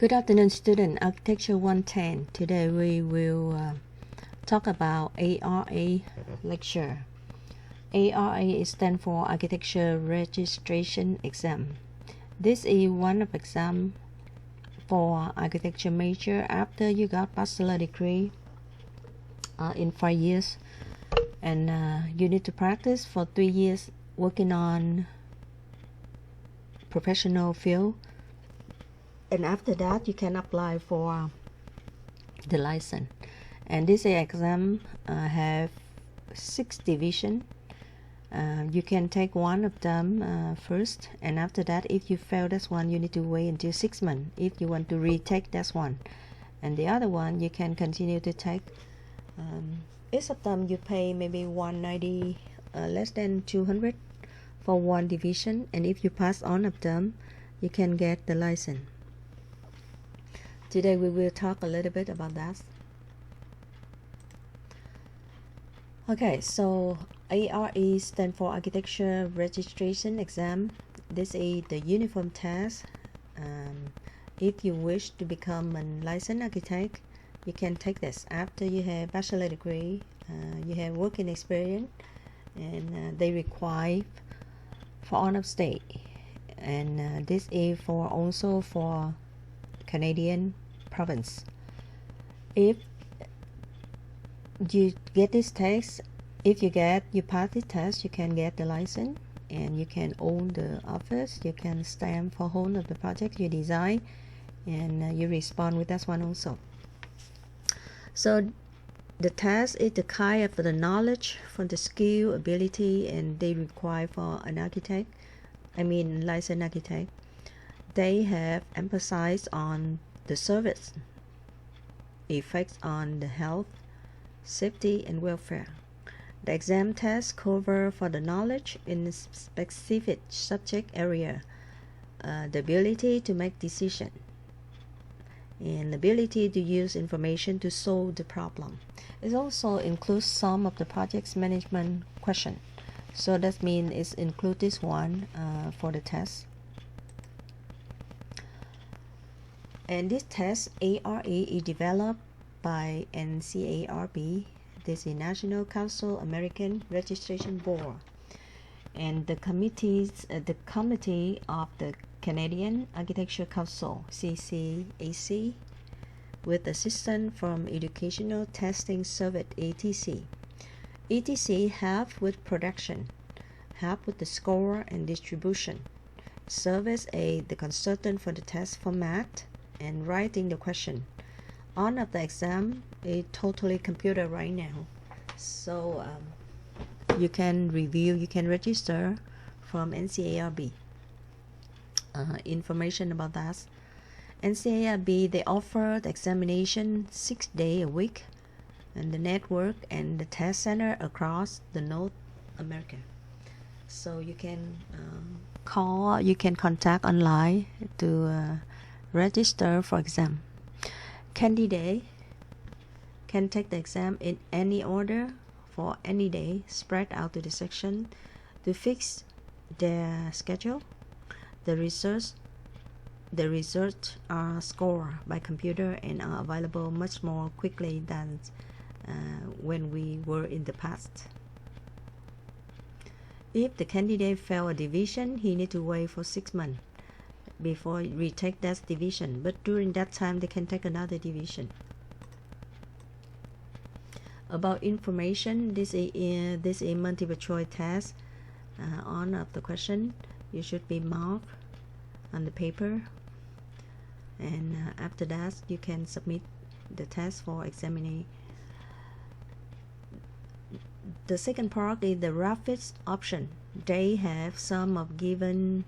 Good afternoon, student. Architecture 110. Today we will talk about ARA lecture. ARA stands for Architecture Registration Exam. This is one of exam for architecture major after you got bachelor degree in 5 years, and you need to practice for 3 years working on professional field. And after that, you can apply for the license. And this exam have 6 divisions. You can take one of them first, and after that, if you fail this one, you need to wait until 6 months if you want to retake this one. And the other one, you can continue to take. Each of them you pay maybe 190, less than 200 for one division. And if you pass on of them, you can get the license. Today we will talk a little bit about that. Okay, so ARE stands for Architecture Registration Exam. This is the uniform test. If you wish to become a licensed architect, you can take this after you have bachelor degree, you have working experience, and they require for on of state. And this is for also for Canadian province. If you get this test, if you pass this test, you can get the license, and you can own the office. You can stamp for whole of the project you design, and you respond with that one also. So the test is the kind of the knowledge from the skill, ability, and they require for an architect. Licensed architect. They have emphasized on the service, effects on the health, safety, and welfare. The exam test cover for the knowledge in a specific subject area, the ability to make decision, and the ability to use information to solve the problem. It also includes some of the project's management question. So that means it's include this one for the test. And this test, ARE, is developed by NCARB. This is National Council American Registration Board, and the committee of the Canadian Architecture Council, CCAC, with assistance from Educational Testing Service, ETC. ETC help with production, help with the score and distribution, serve as the consultant for the test format and writing the question. On of the exam is totally computer right now, so you can review, you can register from NCARB. Information about that. NCARB, they offer the examination 6 days a week, and the network and the test center across the North America. So you can call, you can contact online to register for exam. Candidate can take the exam in any order for any day, spread out to the section to fix their schedule. The results are scored by computer and are available much more quickly than when we were in the past. If the candidate fail a division, he need to wait for 6 months before retake that division, but during that time they can take another division. About information, this is a multiple choice test. On of the question, you should be marked on the paper, and after that you can submit the test for examining. The second part is the rapid option. They have some of given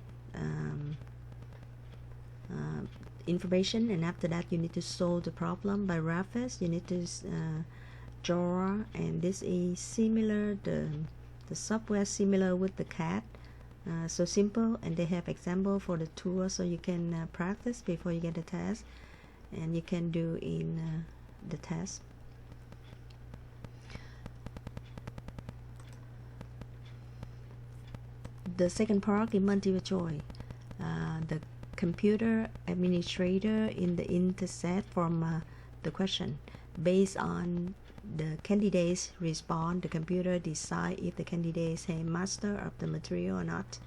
information, and after that you need to solve the problem by rapid. You need to draw, and this is similar, the software similar with the CAD, so simple, and they have example for the tool, so you can practice before you get the test, and you can do in the test. The second part is multiple choice. The computer administrator in the intercept from the question. Based on the candidate's response, the computer decides if the candidates have master of the material or not.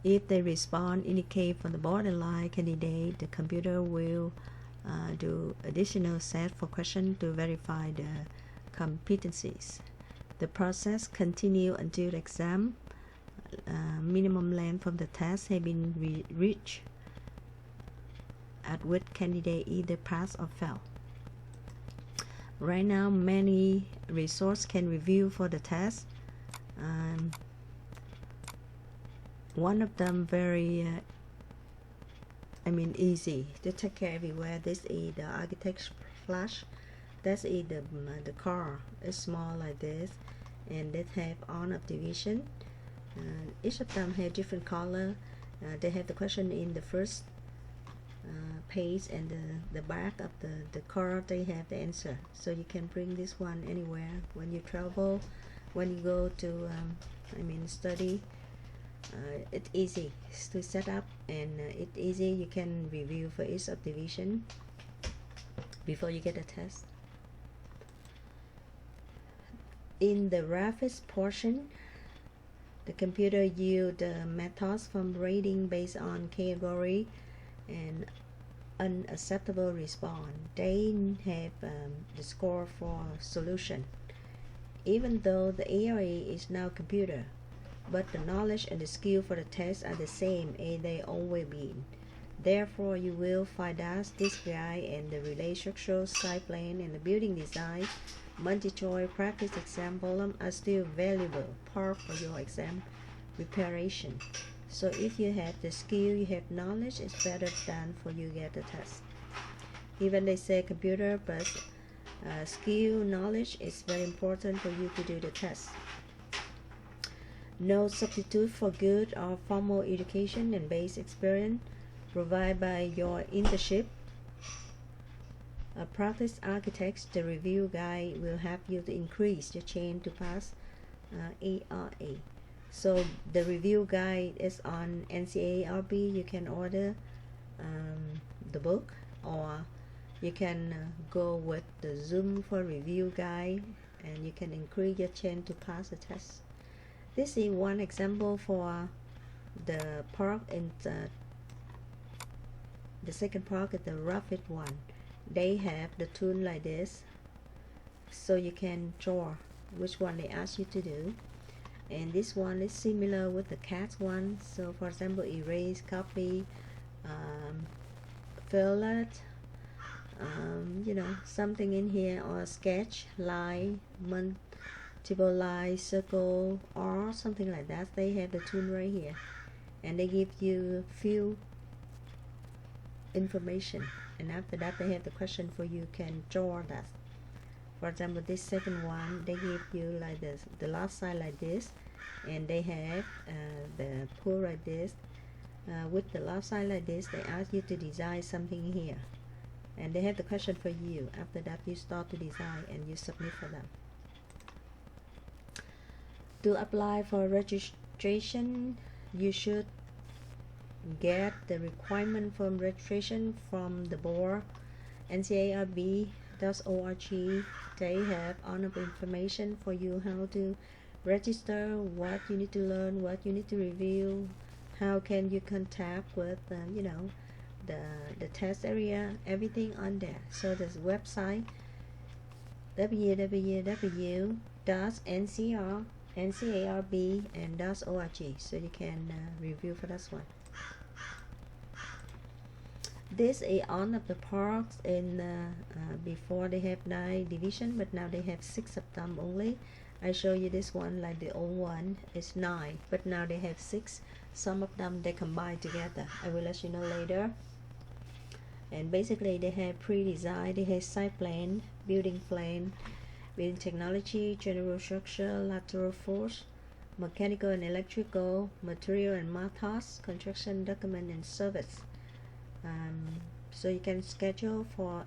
If the response indicate for the borderline candidate, the computer will do additional set for question to verify the competencies. The process continue until the exam minimum length of the test has been reached, at which candidate either pass or fail. Right now, many resources can review for the test. One of them very easy to take care everywhere. This is the architecture flash. That's the car. It's small like this, and it have on of division. Each of them have different color. They have the question in the first page, and the back of the car they have the answer. So you can bring this one anywhere when you travel, when you go to study. It's easy to set up, and it's easy. You can review for each subdivision before you get a test. In the graphics portion, the computer use the methods from rating based on category and unacceptable response. They have the score for solution. Even though the ARA is now computer, but the knowledge and the skill for the test are the same as they always been. Therefore, you will find that this guide and the relay structural, site plan, and the building design, multi-choice practice example are still valuable part for your exam preparation. So if you have the skill, you have knowledge, it's better than for you get the test. Even they say computer, but skill, knowledge is very important for you to do the test. No substitute for good or formal education and base experience provided by your internship. A practice architect, the review guide will help you to increase your chance to pass ARA. So the review guide is on NCARB. You can order the book, or you can go with the Zoom for review guide, and you can increase your chance to pass the test. This is one example for the part in the second part is the rapid one. They have the tool like this, so you can draw which one they ask you to do. And this one is similar with the cat one. So for example, erase, copy, fill it, something in here, or sketch, line, multiple line, circle, or something like that. They have the tool right here, and they give you few information, and after that they have the question for you can draw that. For example, this second one, they give you like this, the left side like this, and they have the pool like this. With the left side like this, they ask you to design something here, and they have the question for you. After that, you start to design and you submit for them. To apply for registration, you should get the requirement from registration from the board, NCARB.org. They have all of the information for you, how to register, what you need to learn, what you need to review, how can you contact with the test area, everything on there. So this website www.ncarb.org, so you can review for this one. This is one of the parks in before they have 9 division, but now they have 6 of them only. I show you this one, like the old one is 9, but now they have 6. Some of them they combine together. I will let you know later. And basically they have pre-design, they have site plan, building plan, building technology, general structure, lateral force, mechanical and electrical, material and methods, construction document, and service. So you can schedule for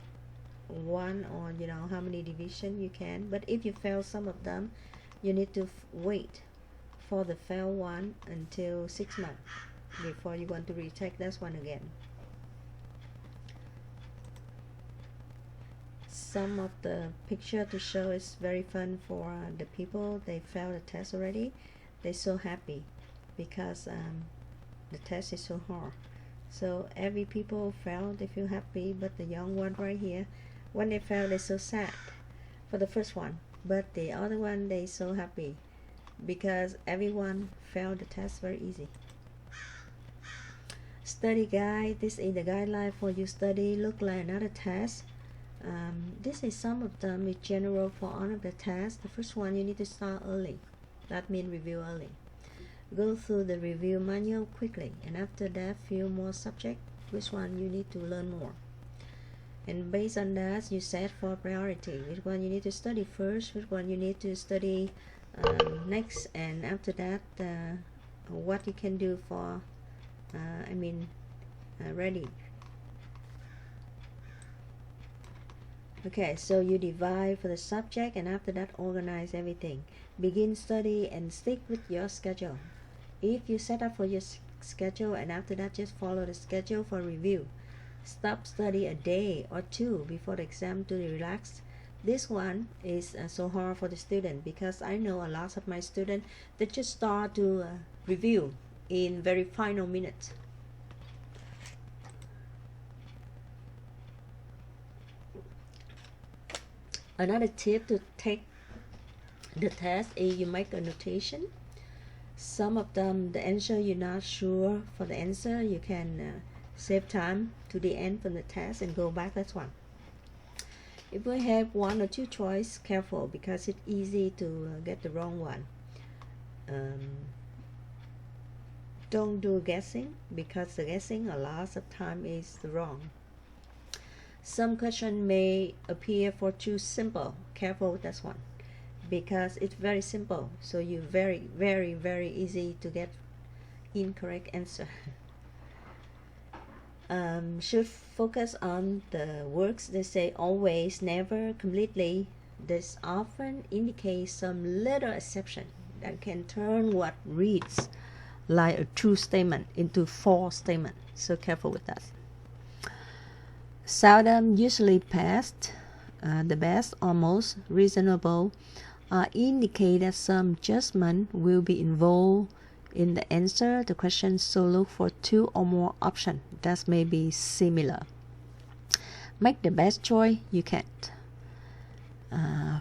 one, or how many division you can. But if you fail some of them, you need to wait for the fail one until 6 months. before you want to retake this one again. Some of the picture to show is very fun for the people. They failed the test already. They're so happy because the test is so hard. So every people failed, they feel happy, but the young one right here, when they fail, they're so sad for the first one. But the other one, they so happy because everyone failed the test very easy. Study guide. This is the guideline for you study. Look like another test. This is some of them is general for all of the tests. The first one, you need to start early. That means review early. Go through the review manual quickly, and after that, few more subject. Which one you need to learn more. And based on that, you set for priority. Which one you need to study first, which one you need to study next, and after that, what you can do for, ready. Okay, so you divide for the subject, and after that, organize everything. Begin study and stick with your schedule. If you set up for your schedule, and after that, just follow the schedule for review. Stop study a day or two before the exam to relax. This one is so hard for the student because I know a lot of my students, they just start to review in very final minutes. Another tip to take the test is you make a notation. Some of them, the answer you're not sure for the answer, you can save time to the end from the test and go back. That's one. If we have one or two choice, careful because it's easy to get the wrong one. Don't do guessing because the guessing a lot of time is wrong. Some question may appear for too simple. Careful with that one because it's very simple. So you very, very, very easy to get incorrect answer. Should focus on the works. They say always, never, completely. This often indicates some little exception that can turn what reads like a true statement into false statement. So careful with that. Seldom, usually past, the best, almost, reasonable, indicate that some judgment will be involved in the answer the question, so look for two or more options that may be similar. Make the best choice you can.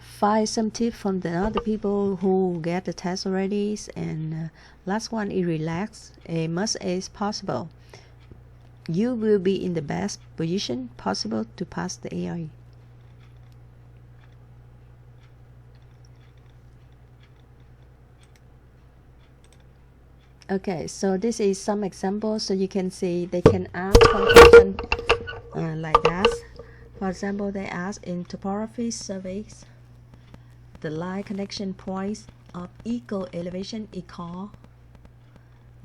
Find some tips from the other people who get the test already, and last one is relax as much as possible. You will be in the best position possible to pass the AI. Okay, so this is some examples. So you can see they can ask some question like that. For example, they ask in topography surveys, the line connection points of equal elevation equal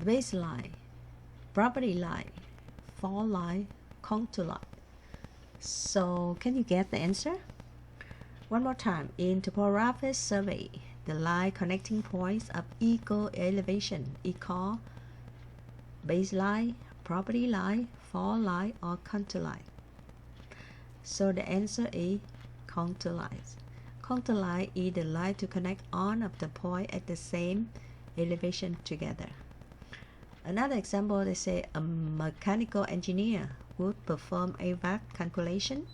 baseline, property line, fall line, contour line. So can you get the answer? One more time. In topography survey, the line connecting points of equal elevation equal baseline, property line, fall line, or contour line. So the answer is contour lines. Contour line is the line to connect all of the points at the same elevation together. Another example, they say a mechanical engineer would perform AVAC calculation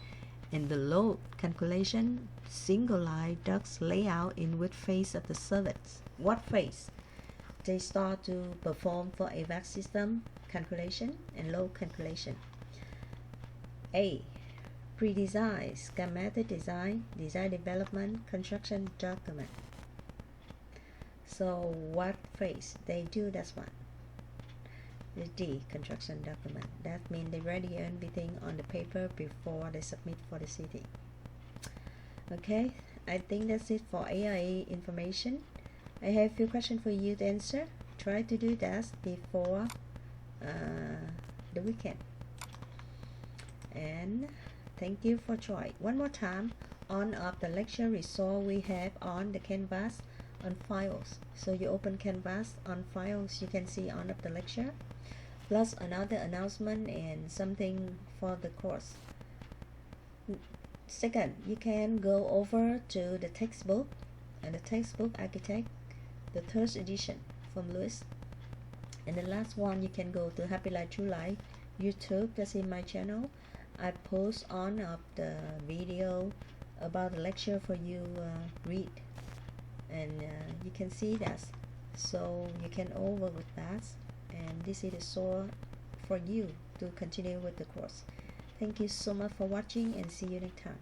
and the load calculation, single line ducts layout in which phase of the service. What phase? They start to perform for AVAC system calculation and load calculation. A. Pre-design, schematic design, design development, construction document. So what phase they do? That's one. The D, construction document. That means they ready everything on the paper before they submit for the city. Okay, I think that's it for AIE information. I have a few questions for you to answer. Try to do that before the weekend. And thank you for joining. One more time, on of the lecture resource we have on the canvas on files. So you open canvas on files, you can see on of the lecture. Plus another announcement and something for the course. Second, you can go over to the textbook and the textbook Architect, the third edition from Lewis. And the last one, you can go to Happy Life True Life YouTube. That's in my channel. I post on of the video about the lecture for you read, and you can see that, so you can over with that, and this is so for you to continue with the course. Thank you so much for watching, and see you next time.